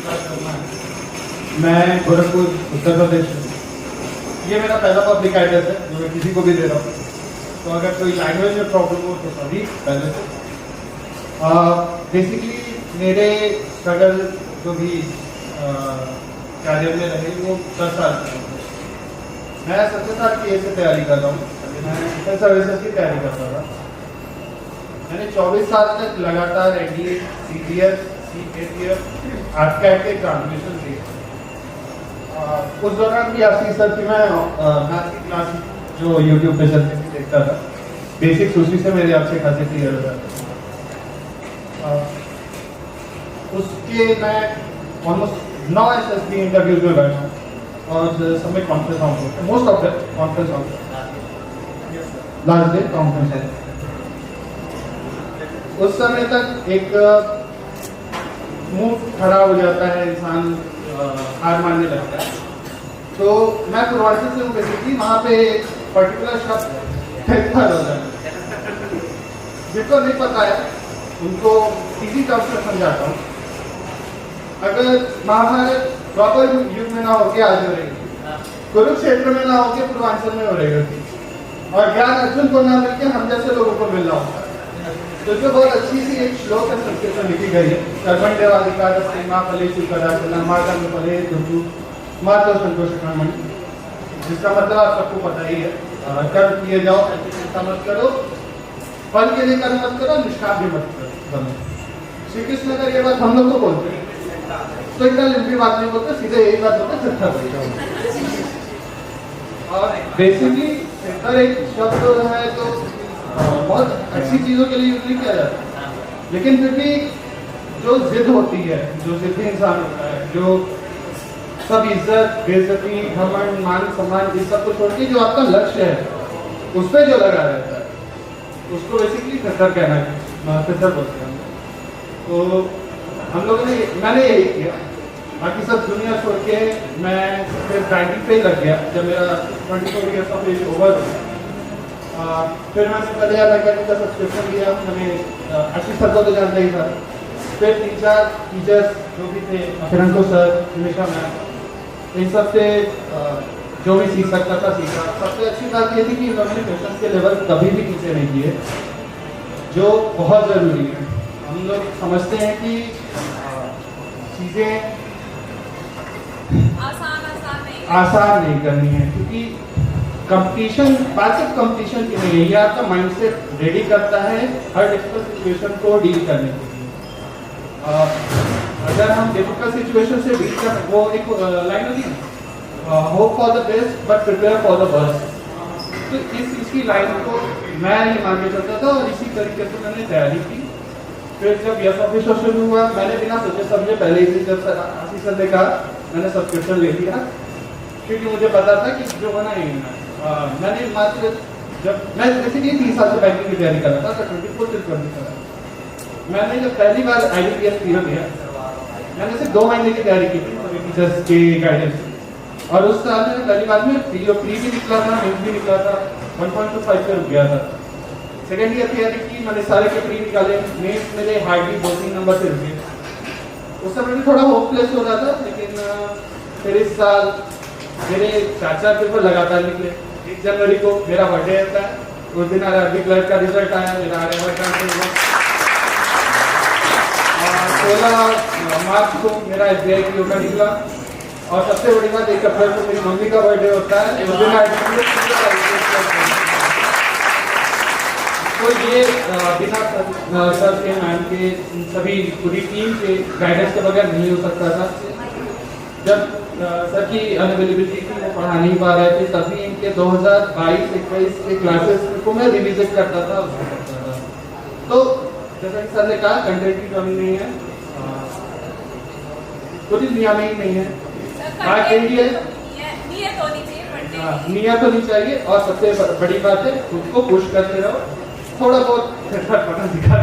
स्वीकार करना है। मैं गोरखपुर उत्तर प्रदेश में, ये मेरा पहला पब्लिक एड्रेस है जो मैं किसी को भी दे रहा हूँ, तो अगर कोई लैंग्वेज में प्रॉब्लम हो तो सभी पहले से। बेसिकली मेरे स्ट्रगल जो भी कैरियर में रहे वो 10 साल के हैं। मैं 70 साल की एज से तैयारी कर रहा हूँ, मैं डिफेंस सर्विसेज की तैयारी करता था। मैंने 24 साल तक लगातार एनडीए, सीडीएस, सीएपीएफ, आर्टकैट के एग्जामिनेशन दिए। उस दौरान भी आशीष सर की मैं मैथ की क्लास जो यूट्यूब पे चलती थी देखता था, बेसिक्स उसी से मेरे अच्छे खासे क्लियर हो जाते। उसके मैं ऑलमोस्ट 9 एसएसबी इंटरव्यूज में बैठा और सब में कॉन्फ्रेंस आउट होता है, most of the conference out last day conference है। उस समय तक एक मूड खराब हो जाता है, इंसान हार मानने लगता है। तो मैं पूर्वांचल से हूँ बेसिकली, वहाँ पे एक पर्टिकुलर शब्द होता है, जिनको नहीं पता है उनको इसी टर्म्स में समझाता हूँ। अगर महाभारत द्वापर युग में ना होके आज हो रही, कुरुक्षेत्र में ना होके पूर्वांचल में हो रही होती, और ज्ञान अर्जुन को ना मिलकर हम जैसे लोगों को मिल रहा होता। तो जो बहुत अच्छी सी एक श्लोक है संस्कृत में लिखी गई है, कर्मण्येवाधिकारस्ते मा फलेषु कदाचन मा कर्मफले हेतुः मा तो संतोष कर्मणि, जिसका मतलब आप सबको पता ही है, कर्म किए जाओ, चिंता मत करो, फल के लिए कर्म मत करो, निष्काम भी मत करो। श्री कृष्ण अगर ये बात हम लोग को बोलते हैं तो इतना लंबी बात नहीं बोलते, सीधे यही बात बोलते, चिट्ठा बोल जाओ। और बेसिकली एक शब्द है तो बहुत अच्छी चीजों के लिए यूज नहीं किया जाता, लेकिन फिर भी जो जिद होती है, जो जिद्दी इंसान होता है, जो सब इज्जत, बेइज्जती, घमंड, मान सम्मान इस सब को छोड़ के जो आपका लक्ष्य है उस पर जो लगा रहता है, उसको बेसिकली फितर कहना है, फितर बोलते हैं। तो हम लोगों ने, मैंने यही किया, बाकी सब दुनिया छोड़ के मैं फिर बैंकिंग पे ही लग गया जब मेरा 24 ईयर्स ऑफ एज ओवर हो। फिर मैंने पहले अकेडमी का सब्सक्रिप्शन लिया, मैंने आशीष सर को तो जानता ही था, फिर 3-4 टीचर्स जो भी थे, फिरंको सर, हमेशा मैम, इन सब से जो भी सीख सकता था सीखा। सबसे अच्छी बात ये थी कि इन्होंने क्वेश्चन के लेवल कभी भी पीछे नहीं किए, जो बहुत ज़रूरी है। हम लोग समझते हैं कि चीज़ें आसान नहीं करनी है, क्योंकि कंपटीशन बात सिर्फ कंपटीशन की नहीं है, ये आपका माइंडसेट रेडी करता है हर डिफिकल्ट सिचुएशन को डील करने के लिए। अगर हम डिफिकल्ट सिचुएशन से डील कर, वो एक लाइन होती है, hope for the best but prepare for the worst, तो इसकी लाइन को मैं ये मान के चलता था और इसी तरीके से मैंने तैयारी की। फिर जब यस ऑफिसर शुरू हुआ, मैंने बिना सोचे समझे पहले ही जब आशीष सर ने कहा, मैंने सब्सक्रिप्शन ले लिया, क्योंकि मुझे पता था कि जो होना ही होना। मैंने मात्र जब मैं बेसिकली 3 साल से बैंकिंग की तैयारी कर रहा था, 24 से 20 कर रहा था। मैंने जब पहली बार IBPS क्लियर किया, मैंने सिर्फ 2 महीने की तैयारी की थी टीचर्स के गाइडेंस से, और उस साल में पहली बार में प्री भी निकला था, मेंस भी निकला था, 1.25 से रुक गया था। सेकेंड ईयर तैयारी की, मैंने सारे के प्री निकाले, मेंस मेरे हार्डली 2-3 नंबर से रुके। उस समय भी थोड़ा होपलेस हो रहा था, लेकिन फिर इस साल मेरे 4 पेपर लगातार निकले। 1 जनवरी को मेरा बर्थडे आता है, उस दिन अरबिक क्लर्क का रिजल्ट आया, मेरा आर्यभट्ट का हुआ। 16 मार्च को मेरा SBI PO का निकला, और सबसे बड़ी बात 1 अप्रैल को मेरी मम्मी का बर्थडे होता है, उस दिन तो ये बिना सर के, मैम के, सभी पूरी टीम के गाइडेंस के बगैर नहीं हो सकता था। जब सर की अवेलेबिलिटी थी, वो पढ़ा नहीं पा रहे थे, तभी इनके 2022-21 के क्लासेस को मैं रिविजिट करता था, उसको करता था। तो जैसा कि सर ने कहा, कंटेंट की कमी नहीं है, कुछ नियम ही नहीं है, नियत होनी चाहिए, और सबसे बड़ी बात है खुद को पुश करते रहो, थोड़ा बहुत दिखा